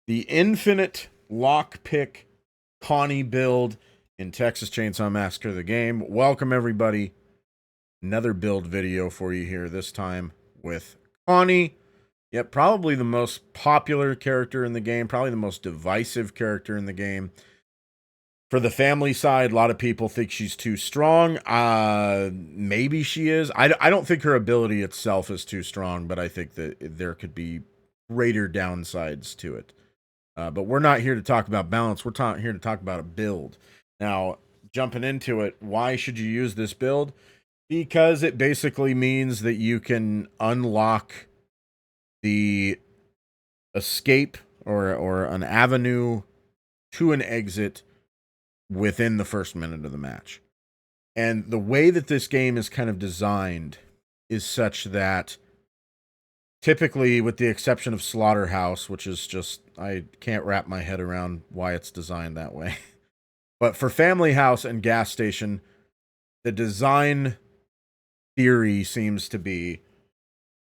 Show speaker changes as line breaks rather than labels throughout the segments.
the Infinite Lockpick Connie build in Texas Chainsaw Massacre the game. Welcome everybody. Another build video for you here, this time with Connie. Yep, probably the most popular character in the game, probably the most divisive character in the game. For the family side, a lot of people think she's too strong. Maybe she is. I don't think her ability itself is too strong, but I think that there could be greater downsides to it. But we're not here to talk about balance. We're here to talk about a build. Now, jumping into it, why should you use this build? Because it basically means that you can unlock the escape or an avenue to an exit within the first minute of the match. And the way that this game is kind of designed is such that typically, with the exception of Slaughterhouse, which is just, I can't wrap my head around why it's designed that way. But for Family House and Gas Station, the design theory seems to be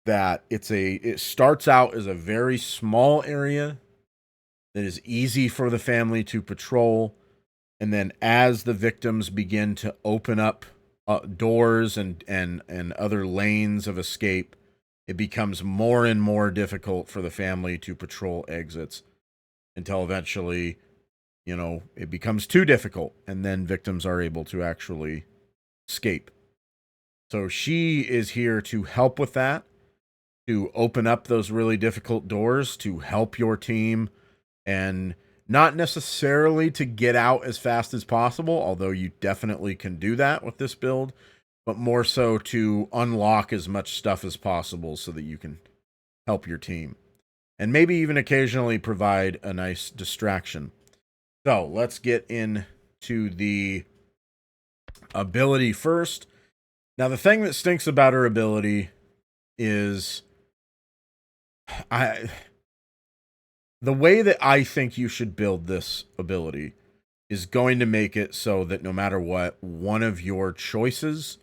that it starts out as a very small area that is easy for the family to patrol. And then as the victims begin to open up doors and other lanes of escape, it becomes more and more difficult for the family to patrol exits until eventually, it becomes too difficult, and then victims are able to actually escape. So she is here to help with that, to open up those really difficult doors, to help your team, and not necessarily to get out as fast as possible, although you definitely can do that with this build, but more so to unlock as much stuff as possible so that you can help your team. And maybe even occasionally provide a nice distraction. So let's get into the ability first. Now, the thing that stinks about her ability is the way that I think you should build this ability is going to make it so that no matter what, one of your choices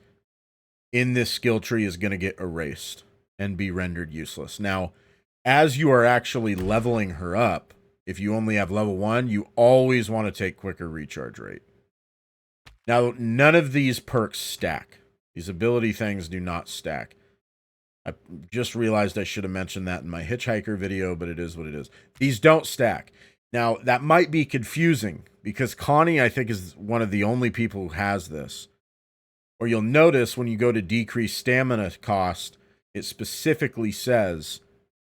in this skill tree is going to get erased and be rendered useless. Now, as you are actually leveling her up, if you only have level 1, you always want to take quicker recharge rate. Now, none of these perks stack. These ability things do not stack. I just realized I should have mentioned that in my Hitchhiker video, but it is what it is. These don't stack. Now, that might be confusing because Connie, I think, is one of the only people who has this. Or you'll notice when you go to decrease stamina cost, it specifically says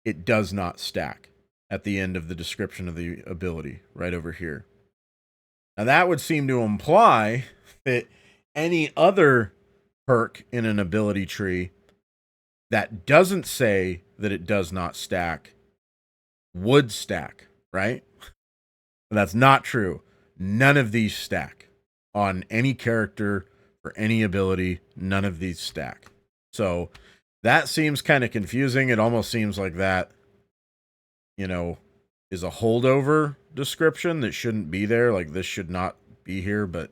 it does not stack at the end of the description of the ability, right over here. Now, that would seem to imply that any other perk in an ability tree that doesn't say that it does not stack would stack, right? But that's not true. None of these stack on any character or any ability. None of these stack. So that seems kind of confusing. It almost seems like that, is a holdover description that shouldn't be there. Like, this should not be here, but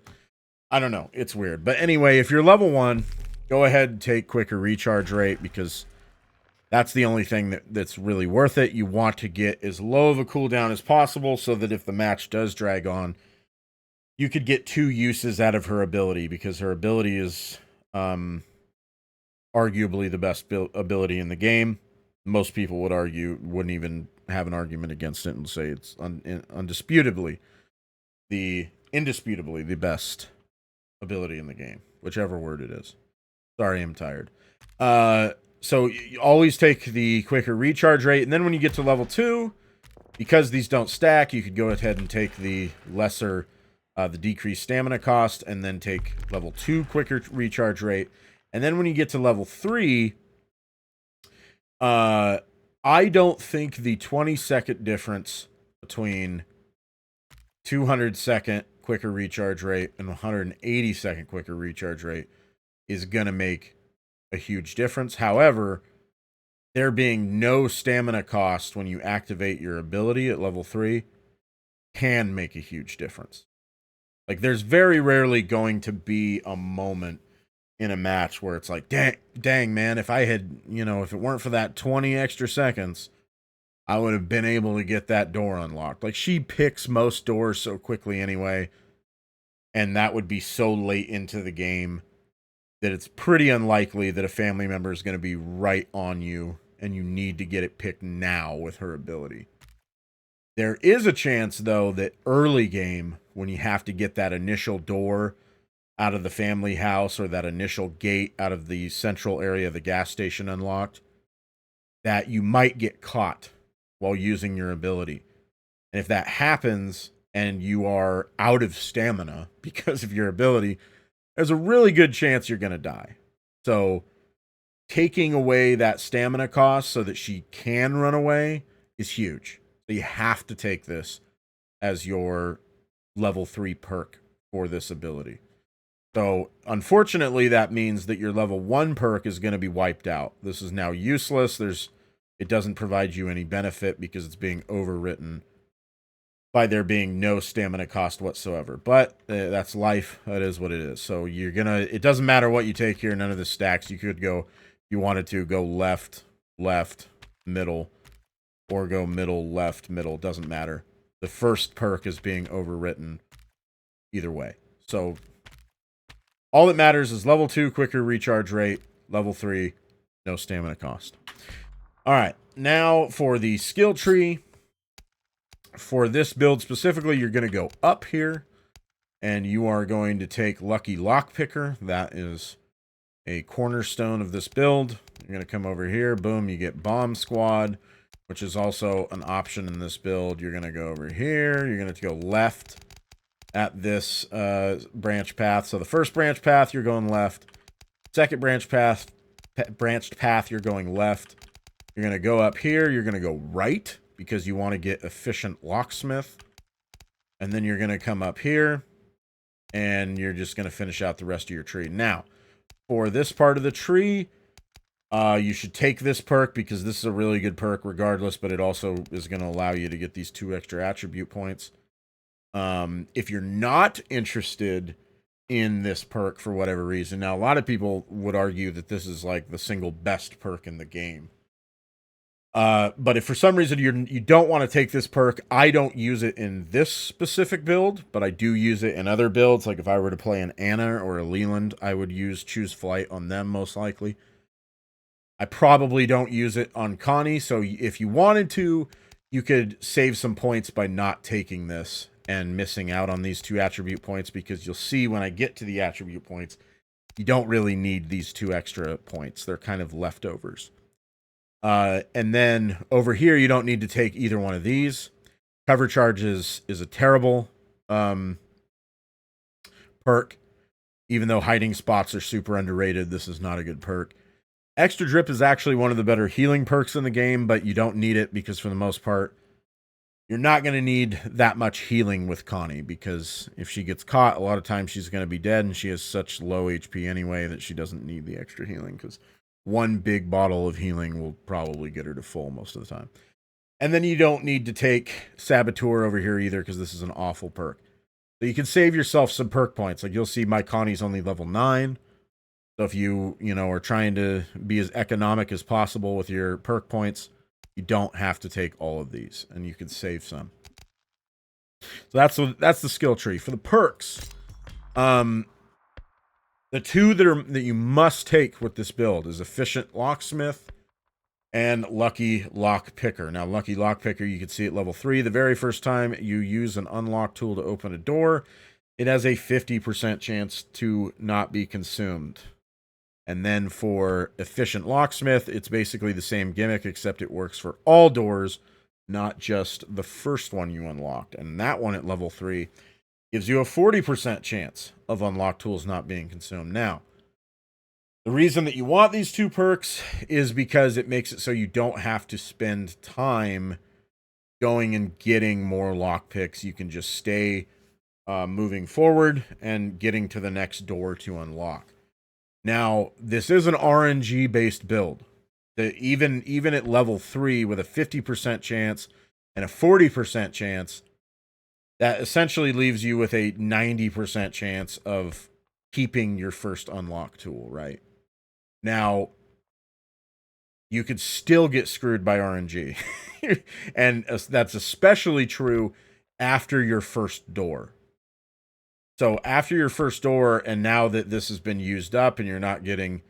I don't know. It's weird. But anyway, if you're level 1, go ahead and take quicker recharge rate because that's the only thing that's really worth it. You want to get as low of a cooldown as possible so that if the match does drag on, you could get 2 uses out of her ability because her ability is arguably the best ability in the game. Most people would argue, wouldn't even have an argument against it and say it's indisputably the best ability in the game, whichever word it is. Sorry, I'm tired. So you always take the quicker recharge rate, and then when you get to level 2, because these don't stack, you could go ahead and take the lesser, the decreased stamina cost, and then take level 2 quicker recharge rate. And then when you get to level 3, I don't think the 20-second difference between 200-second quicker recharge rate and 180-second quicker recharge rate is going to make a huge difference. However, there being no stamina cost when you activate your ability at level 3 can make a huge difference. Like, there's very rarely going to be a moment in a match where it's like, dang, man, if I had, if it weren't for that 20 extra seconds, I would have been able to get that door unlocked. Like, she picks most doors so quickly anyway, and that would be so late into the game that it's pretty unlikely that a family member is going to be right on you and you need to get it picked now with her ability. There is a chance, though, that early game, when you have to get that initial door out of the family house or that initial gate out of the central area of the gas station unlocked, that you might get caught while using your ability. And if that happens and you are out of stamina because of your ability, there's a really good chance you're going to die. So taking away that stamina cost so that she can run away is huge. So you have to take this as your level 3 perk for this ability. So unfortunately, that means that your level 1 perk is going to be wiped out. This is now useless. It doesn't provide you any benefit because it's being overwritten by there being no stamina cost whatsoever. But that's life. That is what it is. So it doesn't matter what you take here. None of the stacks. You could go, if you wanted to, go left, left, middle, or go middle, left, middle. Doesn't matter. The first perk is being overwritten either way. So all that matters is level 2, quicker recharge rate. Level 3, no stamina cost. All right. Now for the skill tree. For this build specifically, you're going to go up here, and you are going to take Lucky Lockpicker. That is a cornerstone of this build. You're going to come over here. Boom, you get Bomb Squad, which is also an option in this build. You're going to go over here. You're going to go left at this branch path. So the first branch path, you're going left. Second branched path, you're going left. You're going to go up here. You're going to go right, because you want to get Efficient Locksmith. And then you're going to come up here, and you're just going to finish out the rest of your tree. Now, for this part of the tree, you should take this perk, because this is a really good perk regardless, but it also is going to allow you to get these 2 extra attribute points. If you're not interested in this perk for whatever reason, now a lot of people would argue that this is like the single best perk in the game. But if for some reason you don't want to take this perk, I don't use it in this specific build, but I do use it in other builds. Like if I were to play an Anna or a Leland, I would choose flight on them most likely. I probably don't use it on Connie, so if you wanted to, you could save some points by not taking this and missing out on these 2 attribute points, because you'll see when I get to the attribute points, you don't really need these 2 extra points. They're kind of leftovers. And then over here, you don't need to take either one of these. Cover Charge is a terrible perk. Even though hiding spots are super underrated, this is not a good perk. Extra Drip is actually one of the better healing perks in the game, but you don't need it because for the most part, you're not going to need that much healing with Connie, because if she gets caught, a lot of times she's going to be dead, and she has such low HP anyway that she doesn't need the extra healing, because 1 big bottle of healing will probably get her to full most of the time. And then you don't need to take Saboteur over here either, because this is an awful perk. So you can save yourself some perk points. Like you'll see my Connie's only level 9. So if you are trying to be as economic as possible with your perk points, you don't have to take all of these, and you can save some. So that's the skill tree. For the perks, the 2 that you must take with this build is Efficient Locksmith and Lucky Lockpicker. Now, Lucky Lockpicker, you can see at level 3, the very first time you use an unlock tool to open a door, it has a 50% chance to not be consumed. And then for Efficient Locksmith, it's basically the same gimmick, except it works for all doors, not just the first one you unlocked. And that one at level 3 gives you a 40% chance of unlock tools not being consumed. Now, the reason that you want these 2 perks is because it makes it so you don't have to spend time going and getting more lockpicks. You can just stay moving forward and getting to the next door to unlock. Now, this is an RNG-based build. Even at level 3 with a 50% chance and a 40% chance, that essentially leaves you with a 90% chance of keeping your first unlock tool, right? Now, you could still get screwed by RNG. And that's especially true after your first door. So after your first door, and now that this has been used up and you're not getting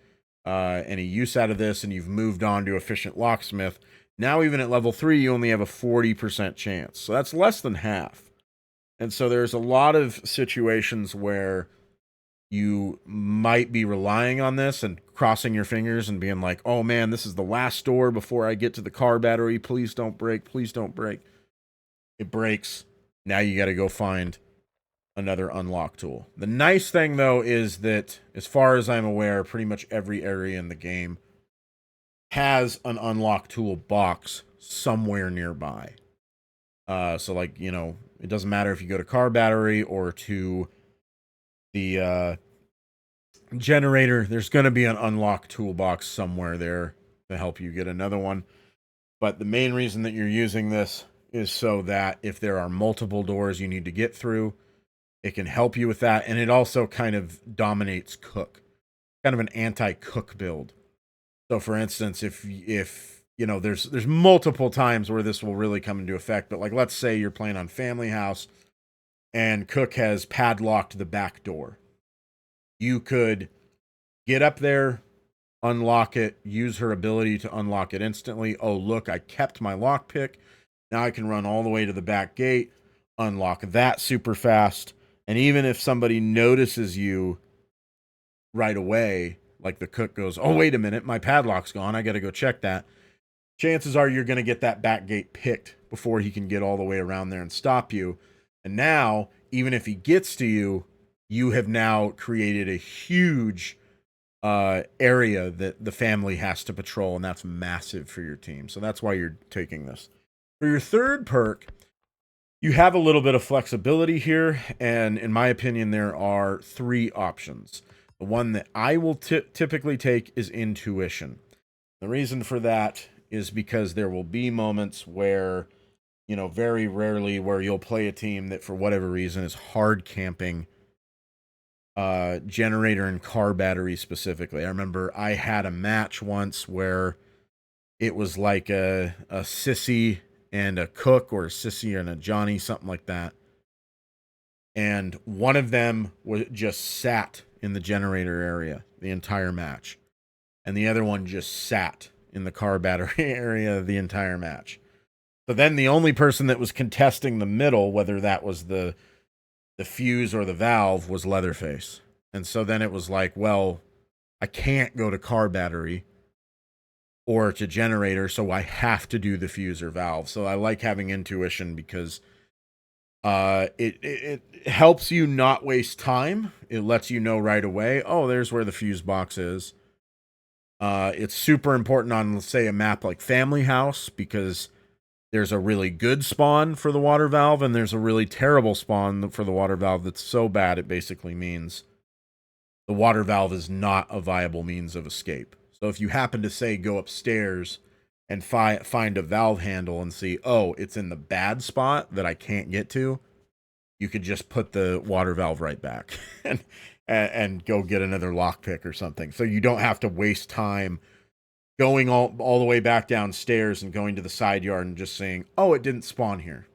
any use out of this, and you've moved on to Efficient Locksmith, now even at level 3, you only have a 40% chance. So that's less than half. And so there's a lot of situations where you might be relying on this and crossing your fingers and being like, oh man, this is the last door before I get to the car battery. Please don't break. Please don't break. It breaks. Now you got to go find another unlock tool. The nice thing, though, is that as far as I'm aware, pretty much every area in the game has an unlock tool box somewhere nearby. So, like, you know, it doesn't matter if you go to car battery or to the generator, there's going to be an unlock toolbox somewhere there to help you get another one. But the main reason that you're using this is so that if there are multiple doors you need to get through, it can help you with that. And it also kind of dominates cook, kind of an anti-cook build. So for instance, if you know, there's multiple times where this will really come into effect, but like, let's say you're playing on Family House and cook has padlocked the back door. You could get up there, unlock it, use her ability to unlock it instantly. Oh, look, I kept my lockpick. Now I can run all the way to the back gate, unlock that super fast. And even if somebody notices you right away, like the cook goes, oh, wait a minute, my padlock's gone. I got to go check that. Chances are you're going to get that back gate picked before he can get all the way around there and stop you. And now, even if he gets to you, you have now created a huge area that the family has to patrol, and that's massive for your team. So that's why you're taking this. For your third perk, you have a little bit of flexibility here, and in my opinion, there are 3 options. The one that I will typically take is Intuition. The reason for that is because there will be moments where, you know, very rarely where you'll play a team that for whatever reason is hard camping generator and car battery specifically. I remember I had a match once where it was like a Sissy and a Cook, or a Sissy and a Johnny, something like that. And one of them was just sat in the generator area the entire match. And the other one just sat in the car battery area the entire match. So then the only person that was contesting the middle, whether that was the fuse or the valve, was Leatherface. And so then it was like, well, I can't go to car battery or to generator, so I have to do the fuse or valve. So I like having Intuition because it helps you not waste time. It lets you know right away, oh, there's where the fuse box is. It's super important on, let's say, a map like Family House, because there's a really good spawn for the water valve and there's a really terrible spawn for the water valve that's so bad it basically means the water valve is not a viable means of escape. So if you happen to, say, go upstairs and find a valve handle and see, oh, it's in the bad spot that I can't get to, you could just put the water valve right back and go get another lockpick or something. So you don't have to waste time going all the way back downstairs and going to the side yard and just saying, oh, it didn't spawn here,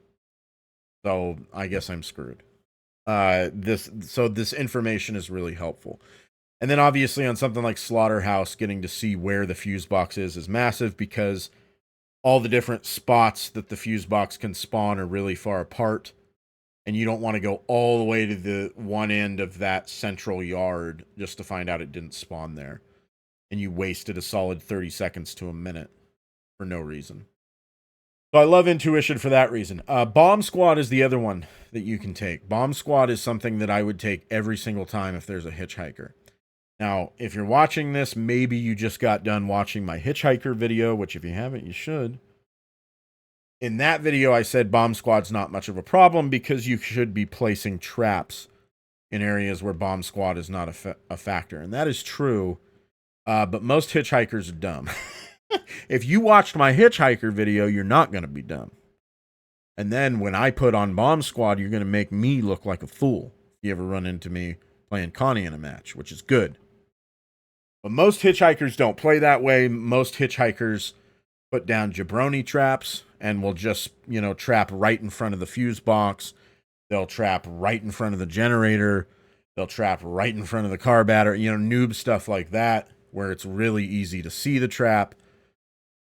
so I guess I'm screwed. This information is really helpful. And then obviously on something like Slaughterhouse, getting to see where the fuse box is massive, because all the different spots that the fuse box can spawn are really far apart. And you don't want to go all the way to the one end of that central yard just to find out it didn't spawn there. And you wasted a solid 30 seconds to a minute for no reason. So I love Intuition for that reason. Bomb Squad is the other one that you can take. Bomb Squad is something that I would take every single time if there's a hitchhiker. Now, if you're watching this, maybe you just got done watching my hitchhiker video, which if you haven't, you should. In that video, I said Bomb Squad's not much of a problem because you should be placing traps in areas where Bomb Squad is not a factor. And that is true, but most hitchhikers are dumb. If you watched my hitchhiker video, you're not going to be dumb. And then when I put on Bomb Squad, you're going to make me look like a fool if you ever run into me playing Connie in a match, which is good. But most hitchhikers don't play that way. Most hitchhikers put down jabroni traps and will just, trap right in front of the fuse box. They'll trap right in front of the generator. They'll trap right in front of the car battery, noob stuff like that, where it's really easy to see the trap.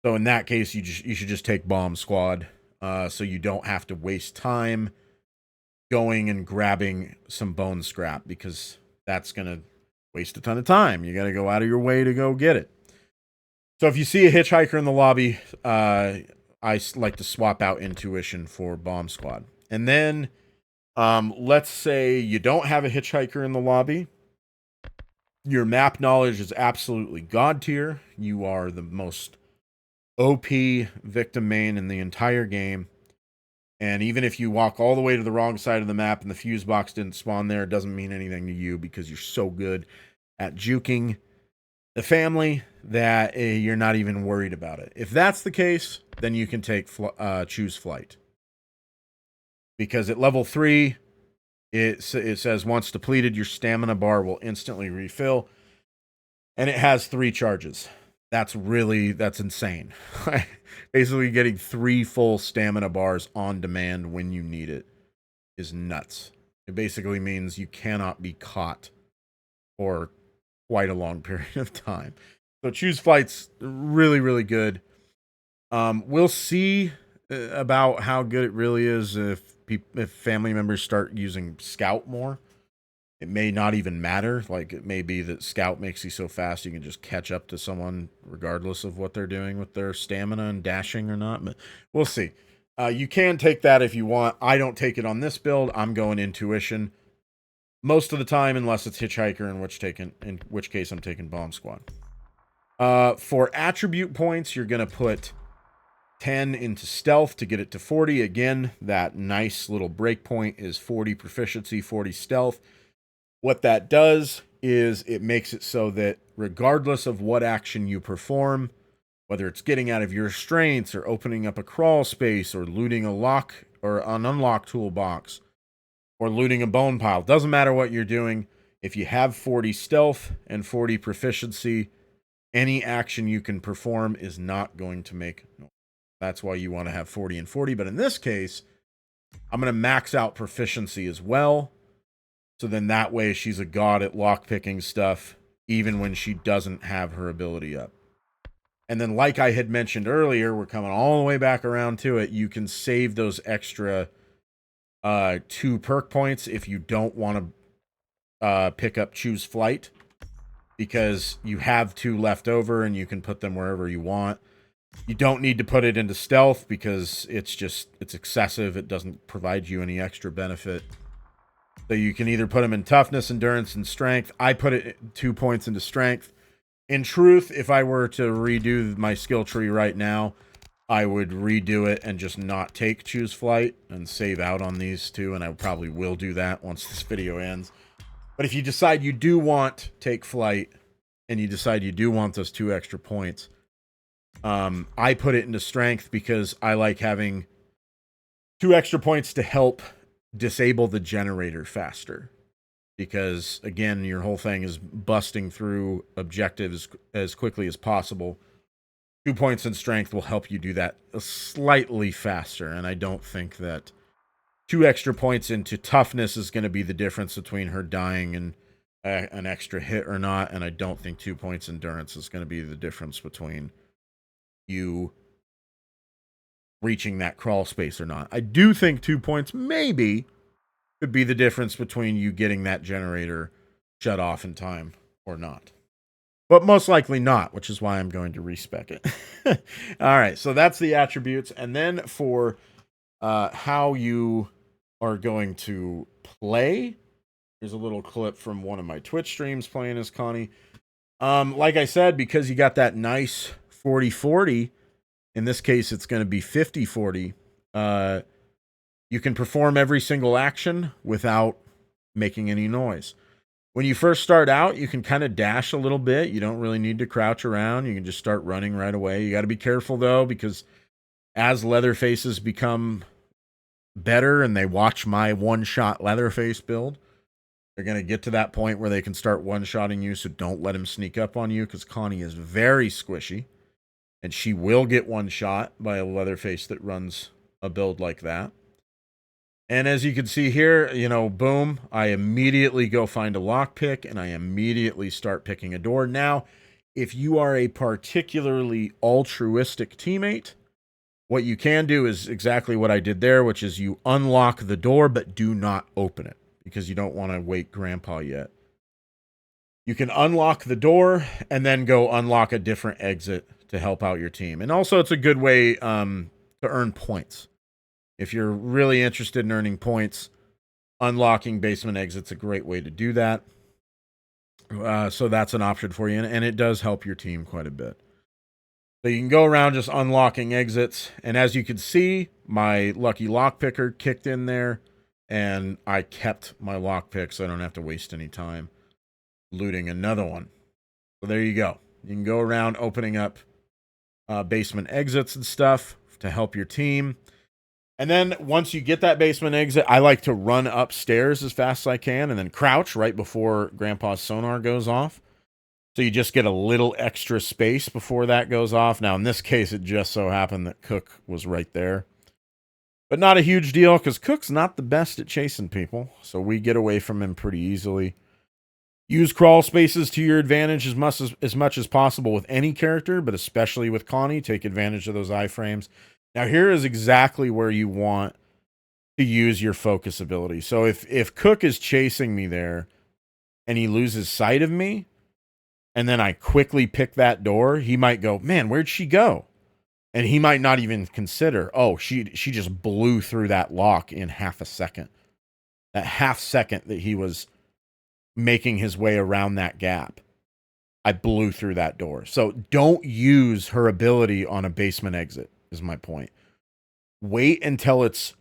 So in that case, you should just take bomb squad, so you don't have to waste time going and grabbing some bone scrap, because that's gonna waste a ton of time. You got to go out of your way to go get it. So if you see a hitchhiker in the lobby, I like to swap out intuition for bomb squad. And then let's say you don't have a hitchhiker in the lobby. Your map knowledge is absolutely god tier. You are the most OP victim main in the entire game. And even if you walk all the way to the wrong side of the map and the fuse box didn't spawn there, it doesn't mean anything to you, because you're so good at juking the family that you're not even worried about it. If that's the case, then you can take choose flight. Because at level 3, it says once depleted, your stamina bar will instantly refill. And it has 3 charges. That's insane. Basically getting 3 full stamina bars on demand when you need it is nuts. It basically means you cannot be caught for quite a long period of time. So choose flight's really, really good. We'll see about how good it really is if family members start using Scout more. It may not even matter. Like, it may be that Scout makes you so fast you can just catch up to someone regardless of what they're doing with their stamina and dashing or not. But we'll see. You can take that if you want. I don't take it on this build. I'm going intuition most of the time, unless it's hitchhiker, in which case I'm taking bomb squad. For attribute points, you're going to put 10 into stealth to get it to 40. Again, that nice little breakpoint is 40 proficiency, 40 stealth. What that does is it makes it so that regardless of what action you perform, whether it's getting out of your restraints or opening up a crawl space or looting a lock or an unlock toolbox or looting a bone pile, doesn't matter what you're doing. If you have 40 stealth and 40 proficiency, any action you can perform is not going to make noise. That's why you want to have 40 and 40. But in this case, I'm going to max out proficiency as well. So then that way she's a god at lockpicking stuff, even when she doesn't have her ability up. And then, like I had mentioned earlier, we're coming all the way back around to it. You can save those extra 2 perk points if you don't want to pick up choose flight, because you have 2 left over and you can put them wherever you want. You don't need to put it into stealth because it's excessive. It doesn't provide you any extra benefit. So you can either put them in toughness, endurance, and strength. I put it 2 points into strength. In truth, if I were to redo my skill tree right now, I would redo it and just not take choose flight and save out on these 2, and I probably will do that once this video ends. But if you decide you do want take flight and you decide you do want those 2 extra points, I put it into strength because I like having 2 extra points to help disable the generator faster, because again, your whole thing is busting through objectives as quickly as possible. 2 points in strength will help you do that slightly faster, and I don't think that 2 extra points into toughness is going to be the difference between her dying and an extra hit or not, and I don't think 2 points endurance is going to be the difference between you reaching that crawl space or not. I do think 2 points maybe could be the difference between you getting that generator shut off in time or not. But most likely not, which is why I'm going to respec it. All right, so that's the attributes. And then for how you are going to play, here's a little clip from one of my Twitch streams playing as Connie. Like I said, because you got that nice 40-40, in this case, it's going to be 50-40. You can perform every single action without making any noise. When you first start out, you can kind of dash a little bit. You don't really need to crouch around. You can just start running right away. You got to be careful, though, because as Leatherfaces become better and they watch my one-shot Leatherface build, They're going to get to that point where they can start one-shotting you, so don't let him sneak up on you, because Connie is very squishy, and she will get one shot by a Leatherface that runs a build like that. And as you can see here, you know, boom, I immediately go find a lockpick, and I immediately start picking a door. Now, if you are a particularly altruistic teammate, what you can do is exactly what I did there, which is you unlock the door, but do not open it, because you don't want to wake Grandpa yet. You can unlock the door and then go unlock a different exit to help out your team. And also, it's a good way to earn points. If you're really interested in earning points, unlocking basement exit's a great way to do that. So that's an option for you, and it does help your team quite a bit. So you can go around just unlocking exits, and as you can see, my lucky lockpicker kicked in there, and I kept my lockpick so I don't have to waste any time looting another one. So there you go. You can go around opening up basement exits and stuff to help your team. And then once you get that basement exit, I like to run upstairs as fast as I can and then crouch right before Grandpa's sonar goes off. So you just get a little extra space before that goes off. Now, in this case, it just so happened that Cook was right there. But not a huge deal, because Cook's not the best at chasing people. So we get away from him pretty easily. Use crawl spaces to your advantage as much as possible with any character, but especially with Connie. Take advantage of those iframes. Now, here is exactly where you want to use your focus ability. So if Cook is chasing me there and he loses sight of me, and then I quickly pick that door, he might go, man, where'd she go? And he might not even consider, oh, she just blew through that lock in half a second. That half second that he was making his way around that gap, I blew through that door. So don't use her ability on a basement exit, is my point. Wait until it's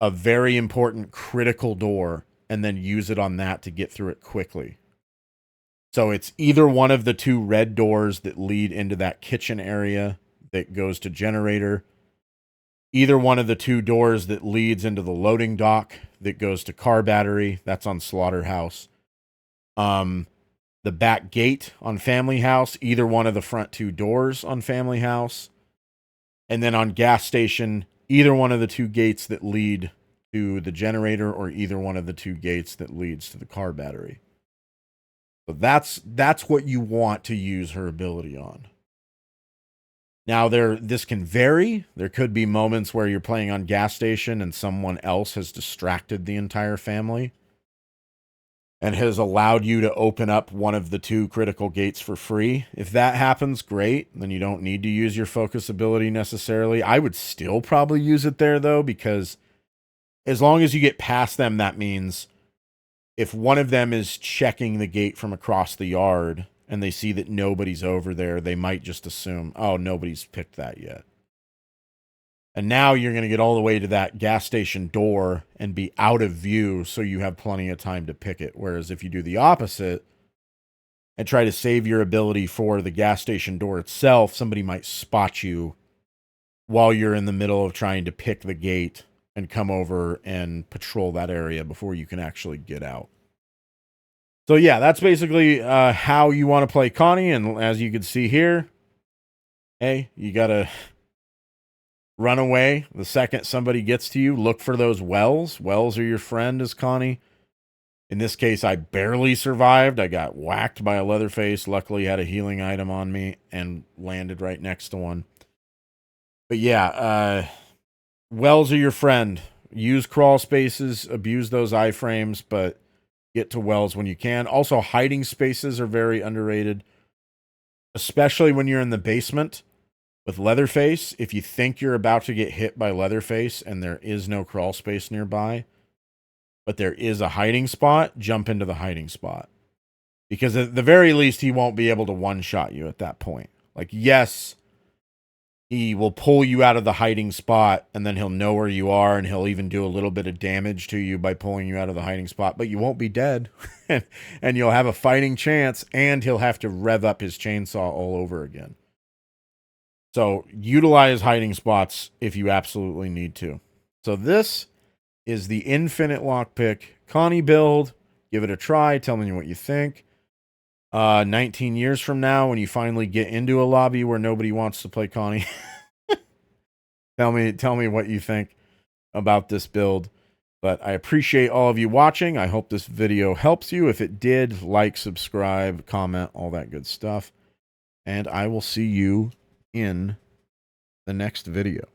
a very important critical door and then use it on that to get through it quickly. So it's either one of the two red doors that lead into that kitchen area that goes to generator, either one of the two doors that leads into the loading dock that goes to car battery, that's on Slaughterhouse. The back gate on Family House, either one of the front two doors on Family House. And then on gas station, either one of the two gates that lead to the generator or either one of the two gates that leads to the car battery. So that's what you want to use her ability on. Now, this can vary. There could be moments where you're playing on gas station and someone else has distracted the entire family and has allowed you to open up one of the two critical gates for free. If that happens, great. Then you don't need to use your focus ability necessarily. I would still probably use it there, though, because as long as you get past them, that means if one of them is checking the gate from across the yard and they see that nobody's over there, they might just assume, oh, nobody's picked that yet. And now you're going to get all the way to that gas station door and be out of view, so you have plenty of time to pick it. Whereas if you do the opposite and try to save your ability for the gas station door itself, somebody might spot you while you're in the middle of trying to pick the gate and come over and patrol that area before you can actually get out. So yeah, that's basically how you want to play Connie. And as you can see here, hey, you got to run away the second somebody gets to you. Look for those wells. Wells are your friend as Connie. In this case, I barely survived. I got whacked by a Leatherface. Luckily, had a healing item on me and landed right next to one. But yeah, wells are your friend. Use crawl spaces, abuse those iframes, but get to wells when you can. Also, hiding spaces are very underrated, especially when you're in the basement with Leatherface. If you think you're about to get hit by Leatherface and there is no crawl space nearby, but there is a hiding spot, jump into the hiding spot. Because at the very least, he won't be able to one-shot you at that point. Like, yes, he will pull you out of the hiding spot, and then he'll know where you are, and he'll even do a little bit of damage to you by pulling you out of the hiding spot, but you won't be dead, and you'll have a fighting chance, and he'll have to rev up his chainsaw all over again. So utilize hiding spots if you absolutely need to. So this is the Infinite Lockpick Connie build. Give it a try. Tell me what you think. 19 years from now, when you finally get into a lobby where nobody wants to play Connie, tell me what you think about this build. But I appreciate all of you watching. I hope this video helps you. If it did, like, subscribe, comment, all that good stuff. And I will see you in the next video.